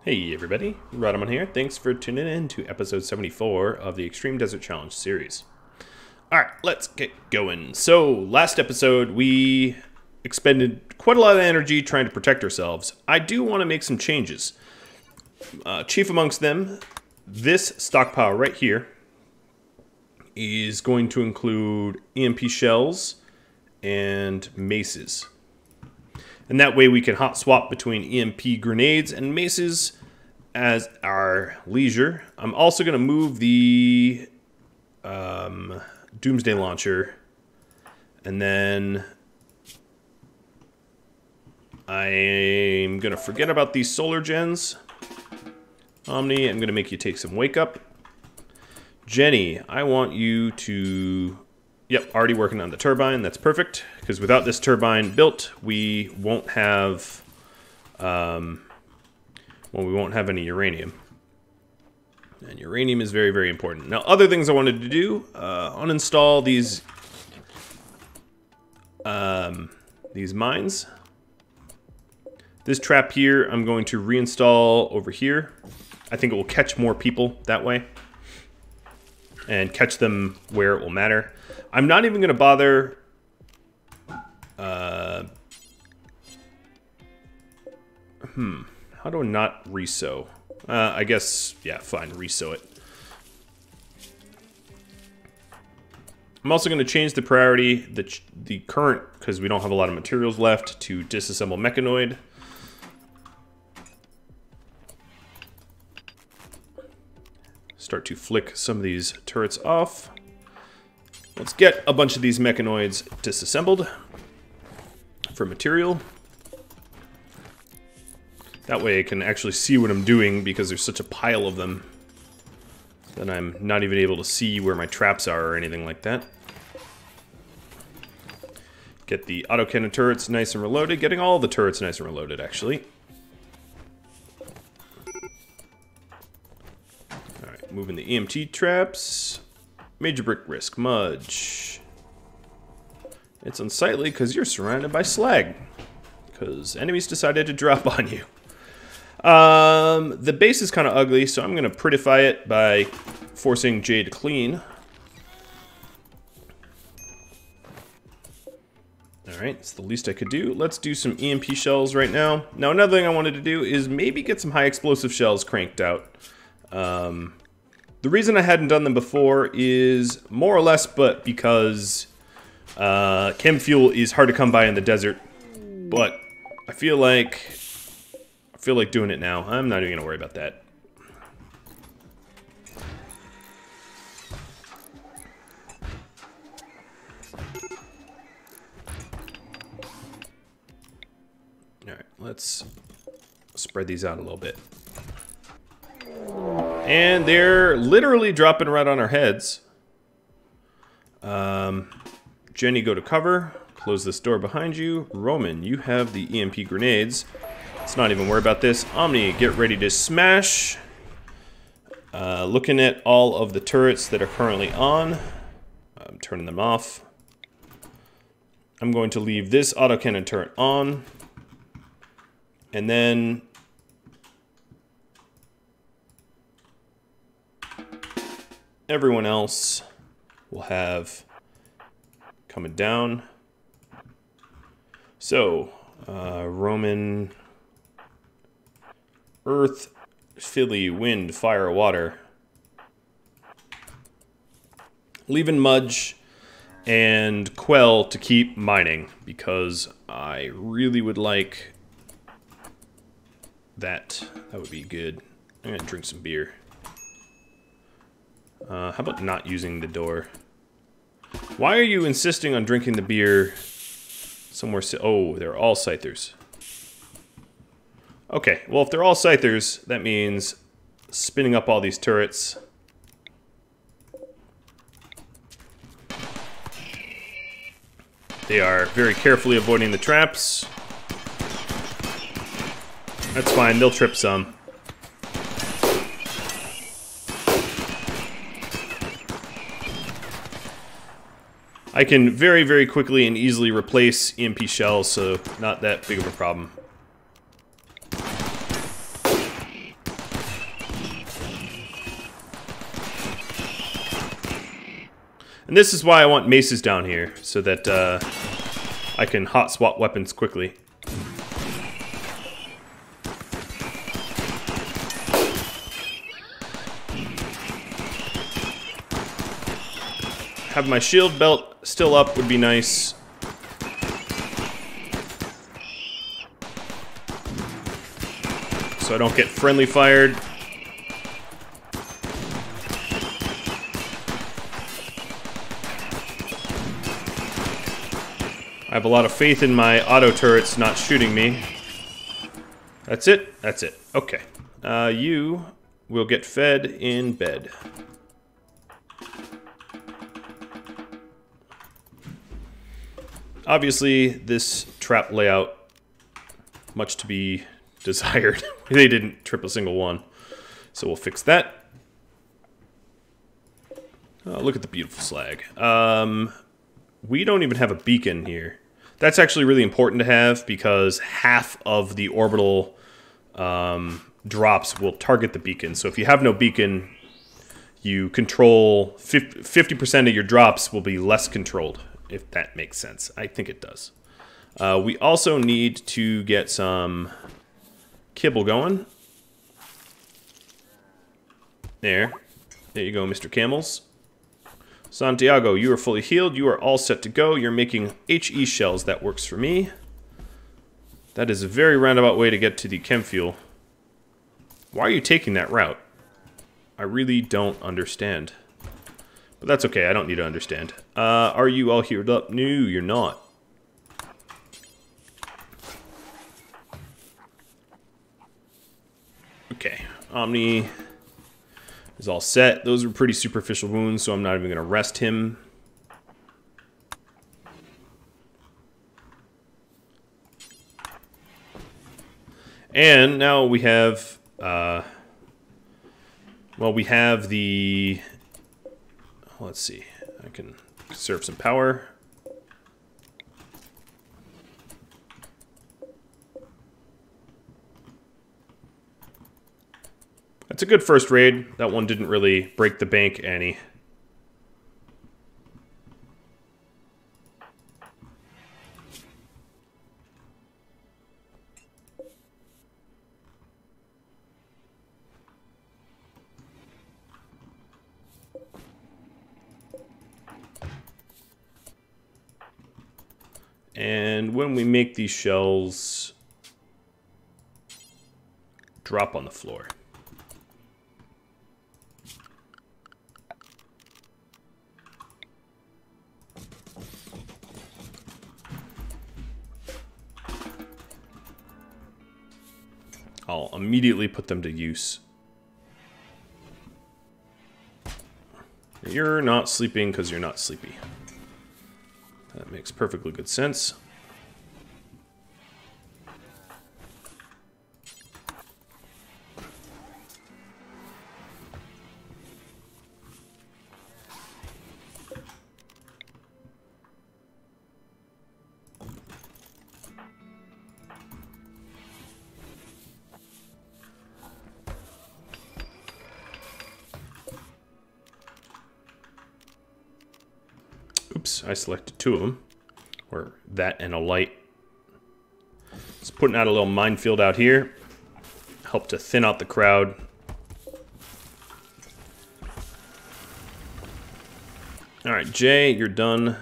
Hey everybody, Rhadamant here. Thanks for tuning in to episode 74 of the Extreme Desert Challenge series. Alright, let's get going. So, last episode we expended quite a lot of energy trying to protect ourselves. I do want to make some changes. Chief amongst them, this stockpile right here is going to include EMP shells and maces. And that way we can hot swap between EMP grenades and maces as our leisure. I'm also going to move the Doomsday Launcher. And then I'm going to forget about these solar gens. Omni, I'm going to make you take some wake up. Jenny, I want you to... Yep, already working on the turbine. That's perfect, because without this turbine built, we won't have, well, we won't have any uranium. And uranium is very, very important. Now, other things I wanted to do: uninstall these mines. This trap here, I'm going to reinstall over here. I think it will catch more people that way, and catch them where it will matter. I'm not even going to bother how do I not resew? I guess, yeah, fine, resew it. I'm also going to change the priority, the current, because we don't have a lot of materials left, to disassemble mechanoid. Start to flick some of these turrets off. Let's get a bunch of these mechanoids disassembled for material. That way I can actually see what I'm doing, because there's such a pile of them that I'm not even able to see where my traps are or anything like that. Get the autocannon turrets nice and reloaded. Getting all the turrets nice and reloaded, actually. Alright, moving the EMT traps. Major brick risk, Mudge. It's unsightly because you're surrounded by slag. Because enemies decided to drop on you. The base is kind of ugly, so I'm going to prettify it by forcing Jay to clean. Alright, it's the least I could do. Let's do some EMP shells right now. Now, another thing I wanted to do is maybe get some high explosive shells cranked out. The reason I hadn't done them before is more or less but because chem fuel is hard to come by in the desert. But I feel like doing it now. I'm not even gonna worry about that. Alright, let's spread these out a little bit. And they're literally dropping right on our heads. Jenny, go to cover. Close this door behind you. Roman, you have the EMP grenades. Let's not even worry about this. Omni, get ready to smash. Looking at all of the turrets that are currently on. I'm turning them off. I'm going to leave this autocannon turret on. And then... everyone else will have coming down. So, Roman, Earth, Philly, Wind, Fire, Water. Leaving Mudge and Quell to keep mining, because I really would like that. That would be good. I'm gonna drink some beer. How about not using the door? Why are you insisting on drinking the beer somewhere? Oh, they're all scythers. Okay, well, if they're all scythers, that means spinning up all these turrets. They are very carefully avoiding the traps. That's fine, they'll trip some. I can very, very quickly and easily replace EMP shells, so not that big of a problem. And this is why I want maces down here, so that I can hot swap weapons quickly. Have my shield belt still up would be nice. So I don't get friendly fired. I have a lot of faith in my auto turrets not shooting me. That's it? That's it. Okay. You will get fed in bed. Obviously, this trap layout, much to be desired. They didn't trip a single one. So we'll fix that. Look at the beautiful slag. We don't even have a beacon here. That's actually really important to have because half of the orbital drops will target the beacon. So if you have no beacon, you control 50% of your drops will be less controlled, if that makes sense. I think it does. We also need to get some kibble going. There you go, Mr. Camels. Santiago, you are fully healed. You are all set to go. You're making HE shells. That works for me. That is a very roundabout way to get to the chem fuel. Why are you taking that route? I really don't understand. But that's okay. I don't need to understand. Are you all healed up? No, you're not. Okay. Omni is all set. Those are pretty superficial wounds, so I'm not even going to rest him. And now we have, well, we have the, let's see, I can conserve some power. That's a good first raid. That one didn't really break the bank any. And when we make these shells, drop on the floor. I'll immediately put them to use. You're not sleeping because you're not sleepy. That makes perfectly good sense. Oops, I selected two of them. Or that and a light. Just putting out a little minefield out here. Help to thin out the crowd. Alright, Jay, you're done.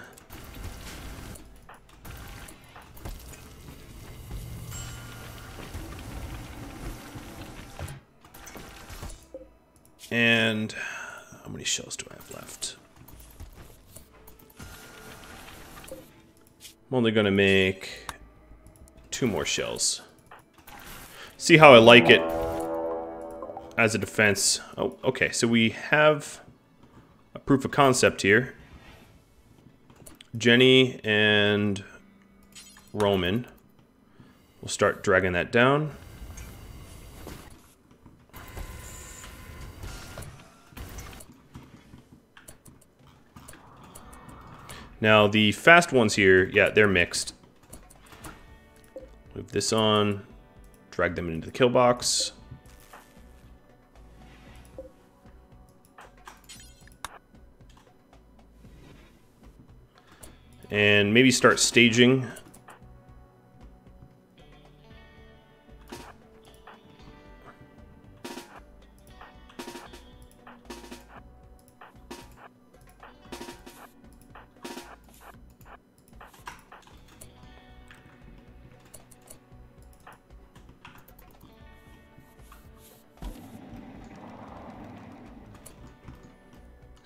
And how many shells do I have left? I'm only gonna make 2 more shells. See how I like it as a defense. Oh, okay, so we have a proof of concept here. Jenny and Roman. We'll start dragging that down. Now, the fast ones here, yeah, they're mixed. Move this on, drag them into the kill box. and maybe start staging.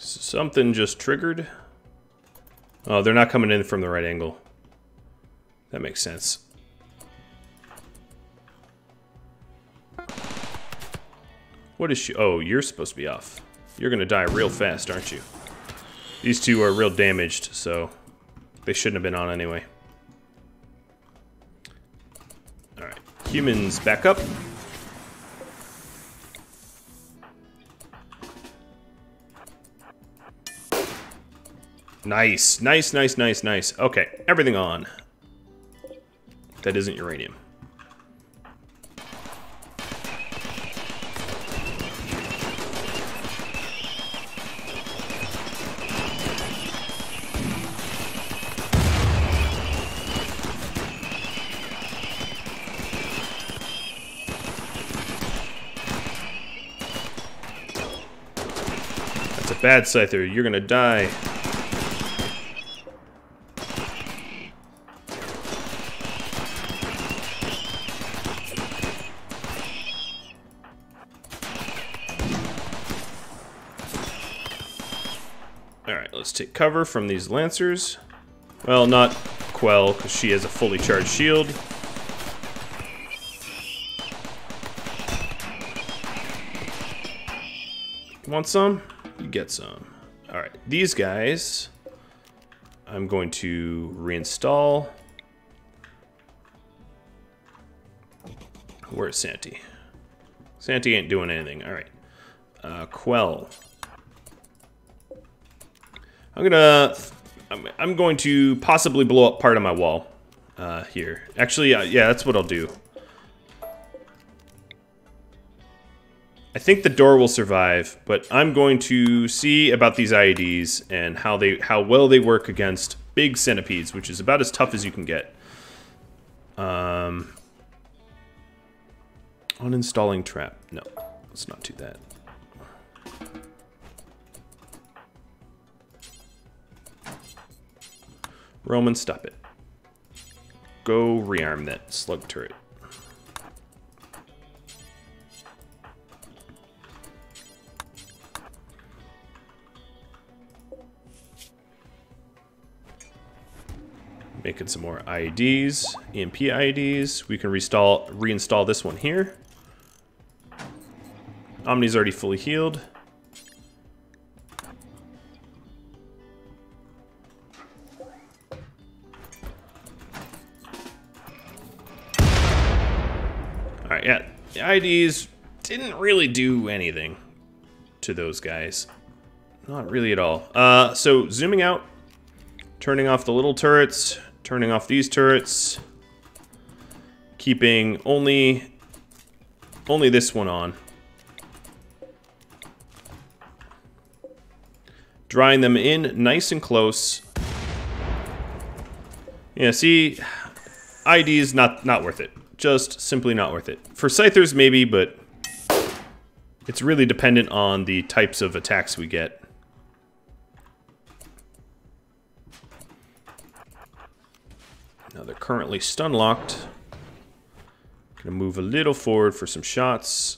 Something just triggered. Oh, they're not coming in from the right angle. That makes sense. What is she? Oh, you're supposed to be off. You're gonna die real fast, aren't you? These two are real damaged, so they shouldn't have been on anyway. Alright, humans back up. Nice, nice, nice, nice, nice. Okay, everything on. That isn't uranium. That's a bad Scyther. You're gonna die. Alright, let's take cover from these Lancers. Well, not Quell, because she has a fully charged shield. Want some? You get some. Alright, these guys, I'm going to reinstall. Where's Santi? Santi ain't doing anything. Alright. Quell. I'm going to possibly blow up part of my wall here. Actually, yeah, that's what I'll do. I think the door will survive, but I'm going to see about these IEDs and how well they work against big centipedes, which is about as tough as you can get. Uninstalling trap. No, let's not do that. Roman, stop it. Go rearm that slug turret. Making some more IEDs, EMP IEDs. We can reinstall this one here. Omni's already fully healed. Alright, yeah. The IEDs didn't really do anything to those guys. Not really at all. So zooming out, turning off the little turrets, turning off these turrets, keeping only this one on. Drawing them in nice and close. Yeah, see, ID is not worth it. Just simply not worth it. For Scythers, maybe, but it's really dependent on the types of attacks we get. Now they're currently stun locked. Gonna move a little forward for some shots.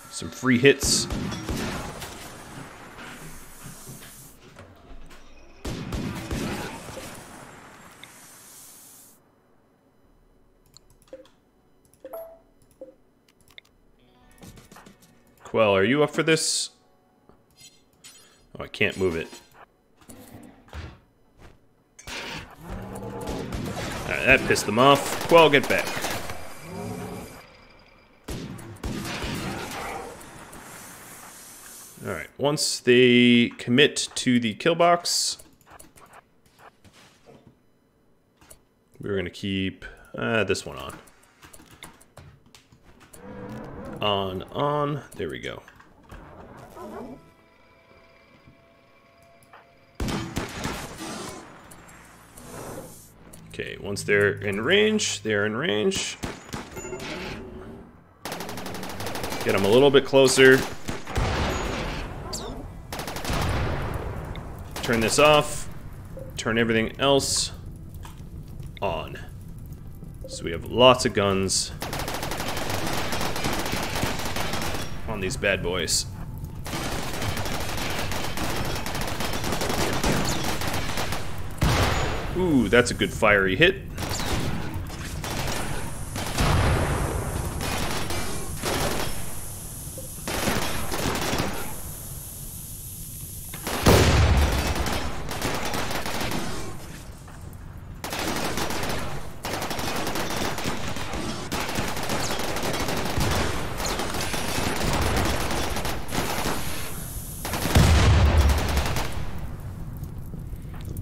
Some free hits. Quell, are you up for this? Oh, I can't move it. Alright, that pissed them off. Quell, get back. Alright, once they commit to the kill box, we're going to keep this one on. On. There we go. Okay, once they're in range, they're in range. Get them a little bit closer. Turn this off. Turn everything else on. So we have lots of guns on these bad boys. Ooh, that's a good fiery hit.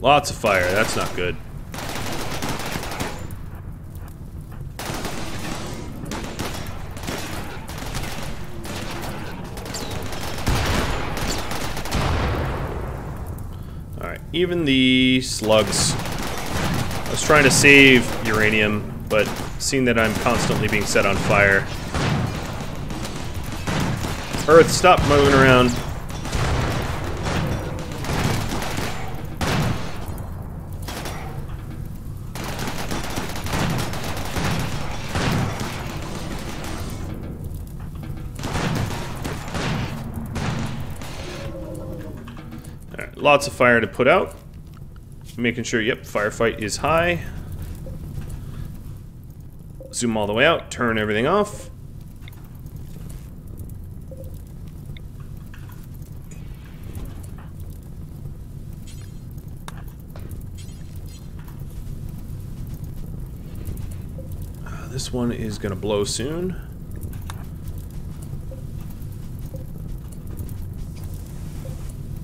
Lots of fire, that's not good. Alright, even the slugs. I was trying to save uranium, but seeing that I'm constantly being set on fire. Earth, stop moving around. Lots of fire to put out. Making sure, yep, firefight is high. Zoom all the way out, turn everything off. This one is gonna blow soon.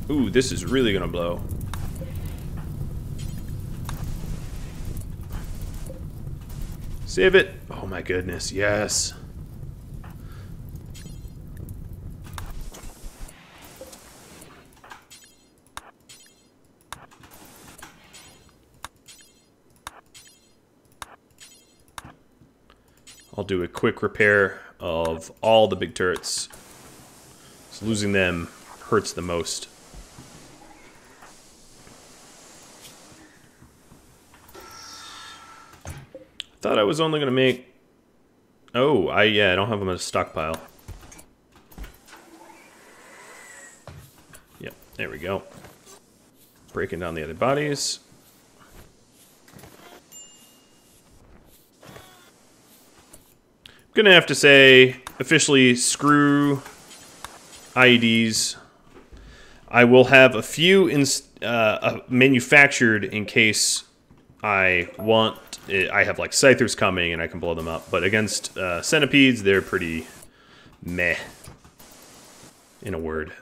Ooh, this is really gonna blow. Save it. Oh my goodness, yes. I'll do a quick repair of all the big turrets. So losing them hurts the most. Thought I was only gonna make. Oh, yeah, I don't have them in a stockpile. Yep, there we go. Breaking down the other bodies. Gonna have to say, officially, screw IEDs. I will have a few manufactured in case I want. I have like scythers coming and I can blow them up, but against centipedes, they're pretty meh, in a word.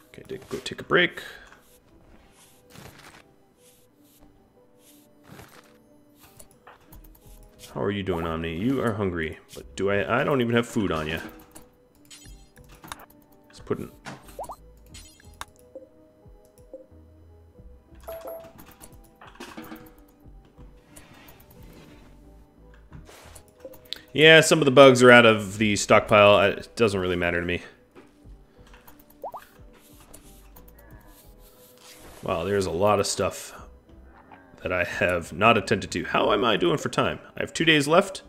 Okay, go take a break. How are you doing, Omni? You are hungry, but do I don't even have food on you. Let's put in. Yeah, some of the bugs are out of the stockpile. It doesn't really matter to me. Wow, there's a lot of stuff that I have not attended to. How am I doing for time? I have 2 days left.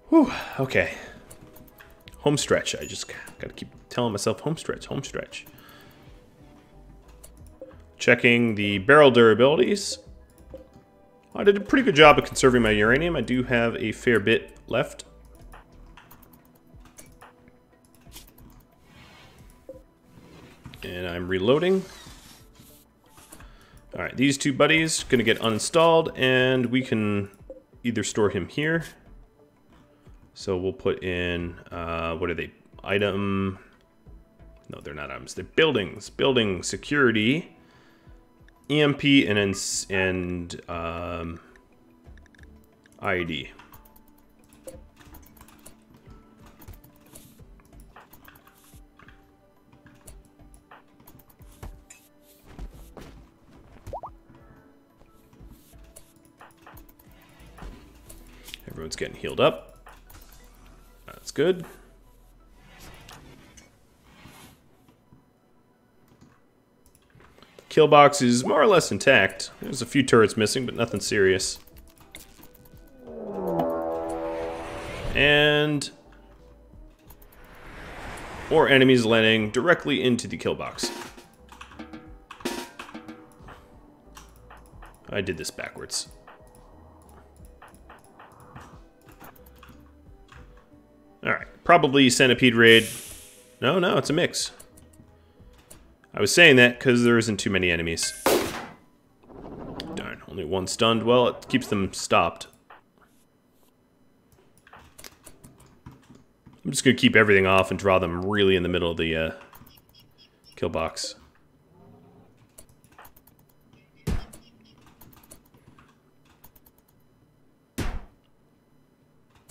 Whew, okay. Home stretch. I just gotta keep telling myself home stretch, home stretch. Checking the barrel durabilities. I did a pretty good job of conserving my uranium. I do have a fair bit left. And I'm reloading. Alright, these two buddies gonna get uninstalled, and we can either store him here. So we'll put in, what are they? Item, no, they're not items, they're buildings. Building security, EMP, and IED. Everyone's getting healed up. That's good. Kill box is more or less intact. There's a few turrets missing, but nothing serious. And more enemies landing directly into the kill box. I did this backwards. Alright, probably centipede raid. No, it's a mix. I was saying that because there isn't too many enemies. Darn, only one stunned. Well, it keeps them stopped. I'm just going to keep everything off and draw them really in the middle of the kill box.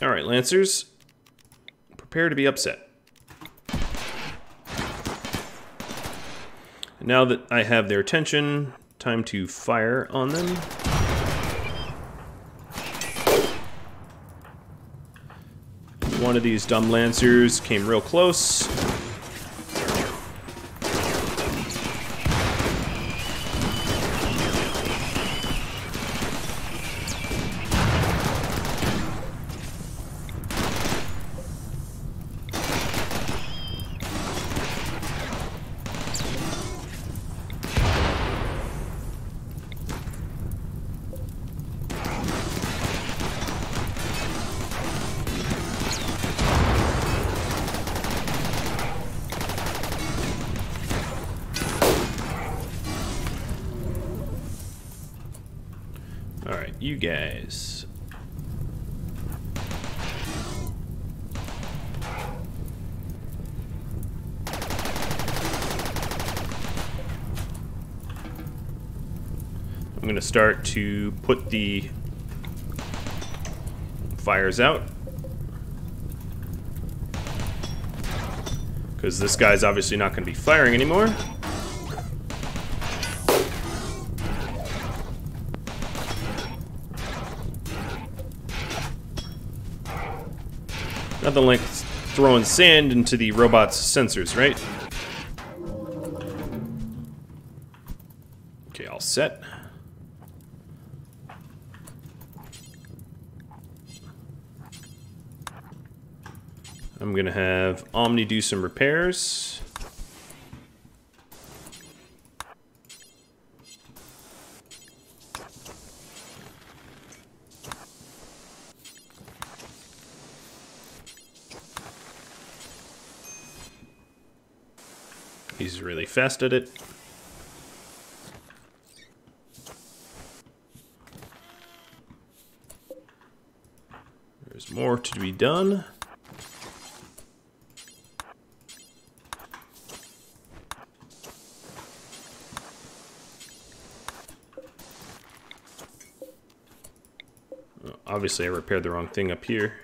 Alright, Lancers. Prepare to be upset. Now that I have their attention, time to fire on them. One of these dumb Lancers came real close. Alright, you guys. I'm going to start to put the fires out. Because this guy's obviously not going to be firing anymore. Nothing like throwing sand into the robot's sensors, right? Okay, all set. I'm gonna have Omni do some repairs. He's really fast at it. There's more to be done. Obviously, I repaired the wrong thing up here.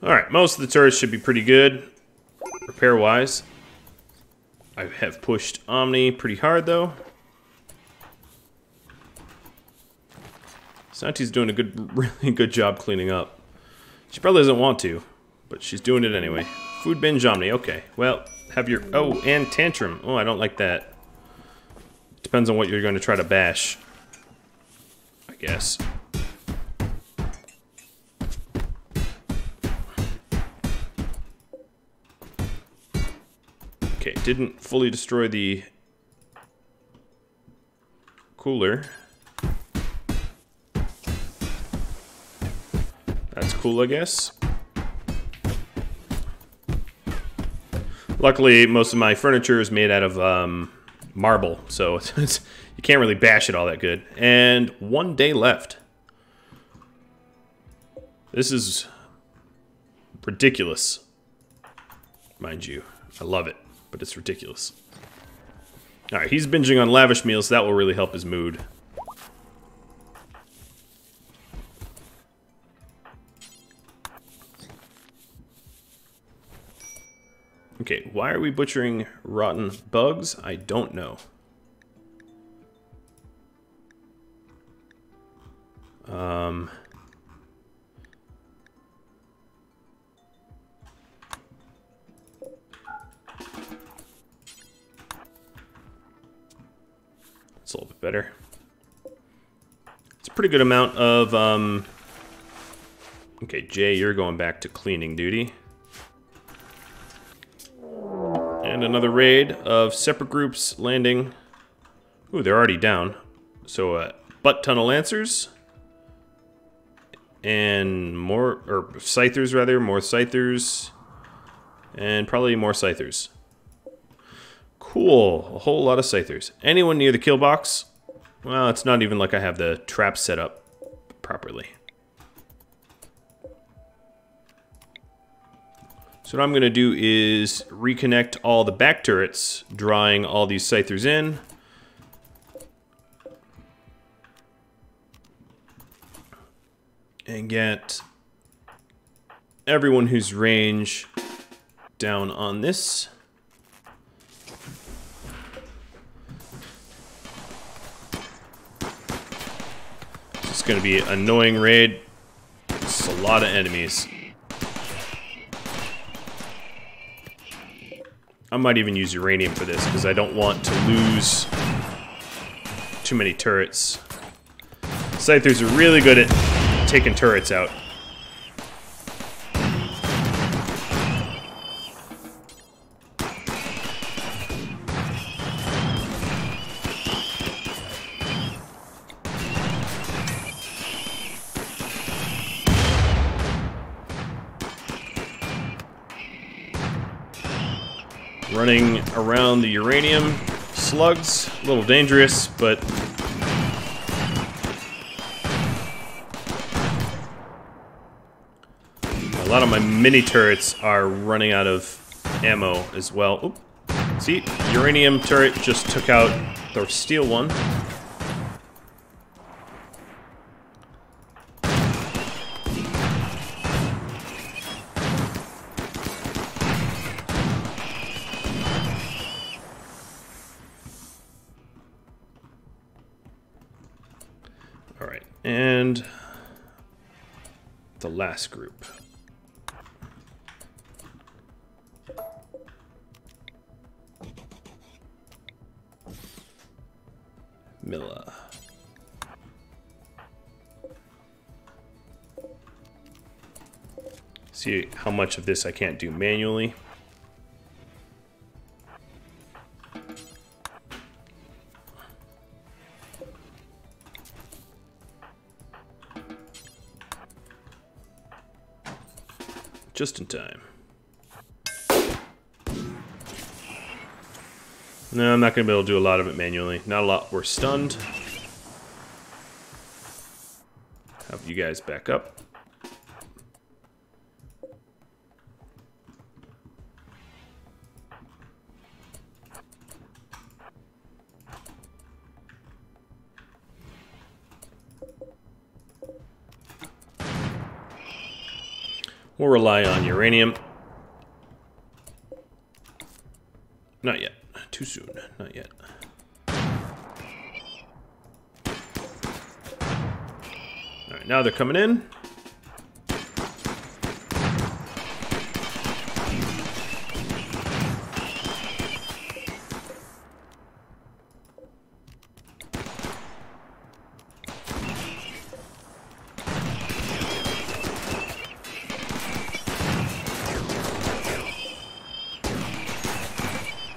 Alright, most of the turrets should be pretty good, repair-wise. I have pushed Omni pretty hard, though. Santi's doing a really good job cleaning up. She probably doesn't want to, but she's doing it anyway. Food binge Omni, okay. Well, have your... Oh, and Tantrum. Oh, I don't like that. Depends on what you're going to try to bash, I guess. Okay, didn't fully destroy the cooler. That's cool, I guess. Luckily, most of my furniture is made out of marble, so you can't really bash it all that good. And 1 day left. This is ridiculous, mind you. I love it. But it's ridiculous. Alright, he's binging on lavish meals. That will really help his mood. Okay, why are we butchering rotten bugs? I don't know. It's a little bit better. It's a pretty good amount of, okay, Jay, you're going back to cleaning duty. And another raid of separate groups landing. Ooh, they're already down. So, butt tunnel lancers. And more, or scythers rather, more scythers. And probably more scythers. Cool, a whole lot of scythers. Anyone near the kill box? Well, it's not even like I have the trap set up properly. So what I'm going to do is reconnect all the back turrets, drawing all these scythers in. And get everyone who's range down on this. It's going to be an annoying raid. It's a lot of enemies. I might even use uranium for this because I don't want to lose too many turrets. Scythers are really good at taking turrets out. Running around the uranium slugs, a little dangerous, but a lot of my mini turrets are running out of ammo as well. Oop. See, uranium turret just took out the steel one. Alright, and the last group. Milla. See how much of this I can't do manually. Just in time. No, I'm not going to be able to do a lot of it manually. Not a lot. We're stunned. Have you guys back up. We'll rely on uranium. Not yet. Too soon. Not yet. Alright, now they're coming in.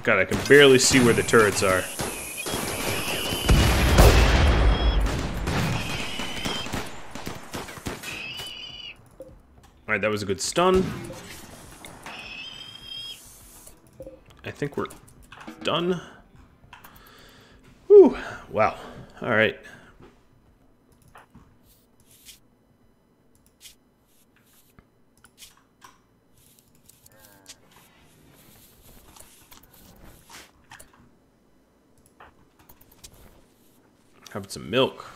God, I can barely see where the turrets are. Alright, that was a good stun. I think we're done. Whew, wow. Alright. Having some milk.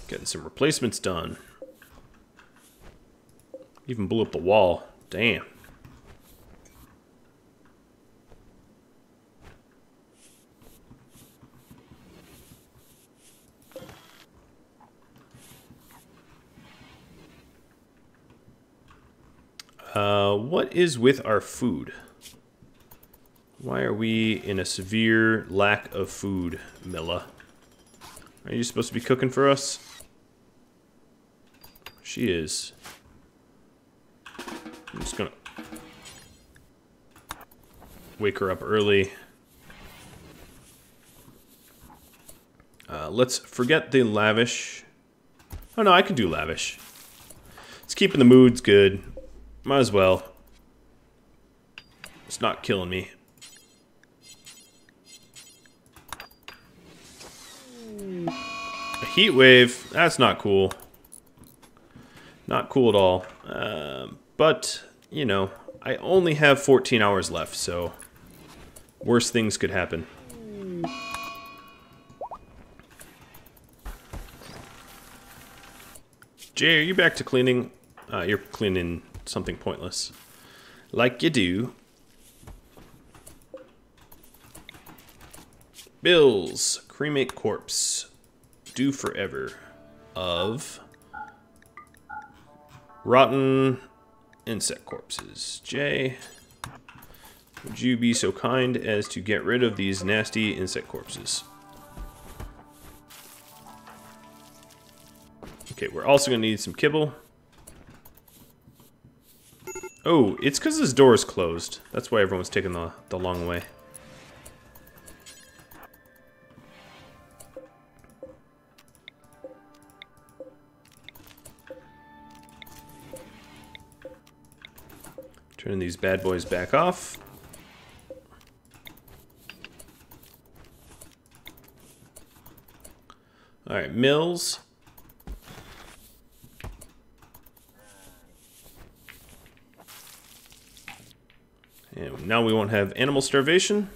Getting some replacements done. Even blew up the wall. Damn. What is with our food? Why are we in a severe lack of food, Milla? Are you supposed to be cooking for us? She is. I'm just gonna wake her up early. Let's forget the lavish. Oh no, I can do lavish. It's keeping the moods good. Might as well. It's not killing me. A heat wave, that's not cool. Not cool at all. But, you know, I only have 14 hours left, so worse things could happen. Jay, are you back to cleaning? You're cleaning something pointless. Like you do. Bills. Cremate corpse. Do forever. Of rotten insect corpses. Jay, would you be so kind as to get rid of these nasty insect corpses? Okay, we're also going to need some kibble. Oh, it's because this door is closed. That's why everyone's taking the long way. Turning these bad boys back off. Alright, mills. And now we won't have animal starvation.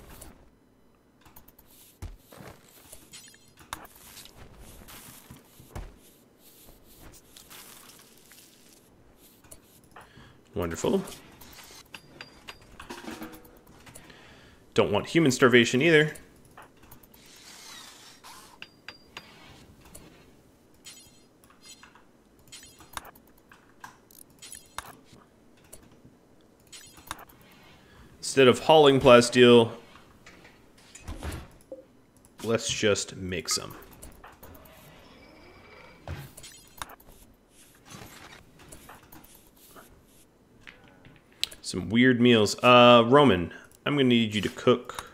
Wonderful. Don't want human starvation either. Instead of hauling plasteel, let's just make some. Some weird meals. Roman, I'm gonna need you to cook.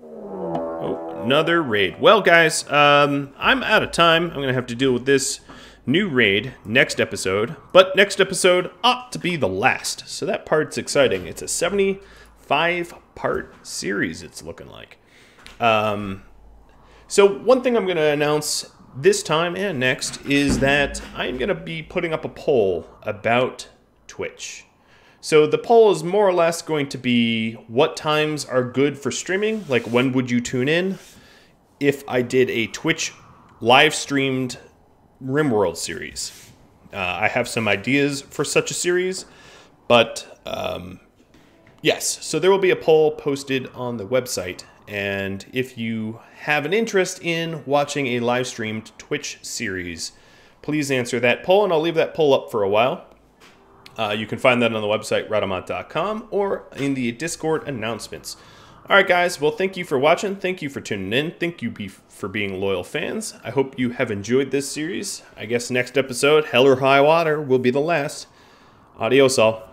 Oh, another raid. Well, guys, I'm out of time. I'm gonna have to deal with this new raid next episode, but next episode ought to be the last, so that part's exciting. It's a 75-part series, it's looking like. So one thing I'm going to announce this time and next is that I'm going to be putting up a poll about Twitch. So the poll is more or less going to be what times are good for streaming, like when would you tune in if I did a Twitch live streamed RimWorld series. I have some ideas for such a series, but yes, so there will be a poll posted on the website, and if you have an interest in watching a live streamed Twitch series, please answer that poll, and I'll leave that poll up for a while. You can find that on the website Rhadamant.com or in the Discord announcements. Alright guys, well thank you for watching, thank you for tuning in, thank you for being loyal fans. I hope you have enjoyed this series. I guess next episode, Hell or High Water, will be the last. Adios all.